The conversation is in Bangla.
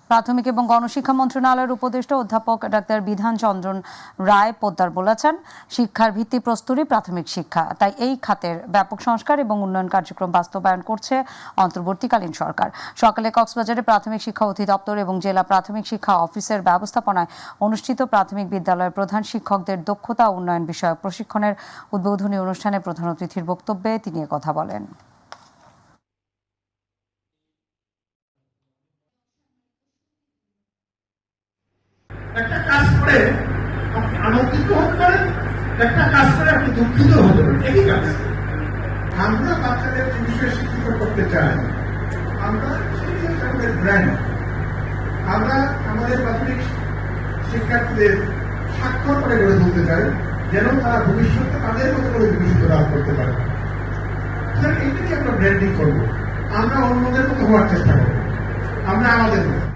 প্রাথমিক এবং গণশিক্ষা মন্ত্রণালয়ের উপদেষ্টা অধ্যাপক ডাক্তার বিধান চন্দ্রন রায় পোদ্দার বলেছেন, শিক্ষার ভিত্তি প্রস্তরই প্রাথমিক শিক্ষা। তাই এই খাতের ব্যাপক সংস্কার এবং উন্নয়ন কার্যক্রম বাস্তবায়ন করছে অন্তর্বর্তীকালীন সরকার। সকালে কক্সবাজারে প্রাথমিক শিক্ষা অধিদপ্তর এবং জেলা প্রাথমিক শিক্ষা অফিসের ব্যবস্থাপনায় অনুষ্ঠিত প্রাথমিক বিদ্যালয়ের প্রধান শিক্ষকদের দক্ষতা উন্নয়ন বিষয়ক প্রশিক্ষণের উদ্বোধনী অনুষ্ঠানে প্রধান অতিথির বক্তব্যে তিনি কথা বলেন। একটা কাজ করে আপনি আনন্দিত হতে পারেন, একটা কাজ করে আপনি দুঃখিত হতে পারেন, একই কাজ। আমরা বাচ্চাদের যে বিষয়ে শিক্ষিত করতে চাই, আমরা সেটি হচ্ছে আমাদের ব্র্যান্ড। আমরা আমাদের প্রাথমিক শিক্ষার্থীদের স্বাক্ষর করে গড়ে তুলতে চাই, যেন তারা ভবিষ্যতে তাদের মতো করে ভবিষ্যৎ লাভ করতে পারে। এইটাকে আমরা ব্র্যান্ডিং করবো। আমরা অন্যদের মতো হওয়ার চেষ্টা করবো, আমরা আমাদের মতো।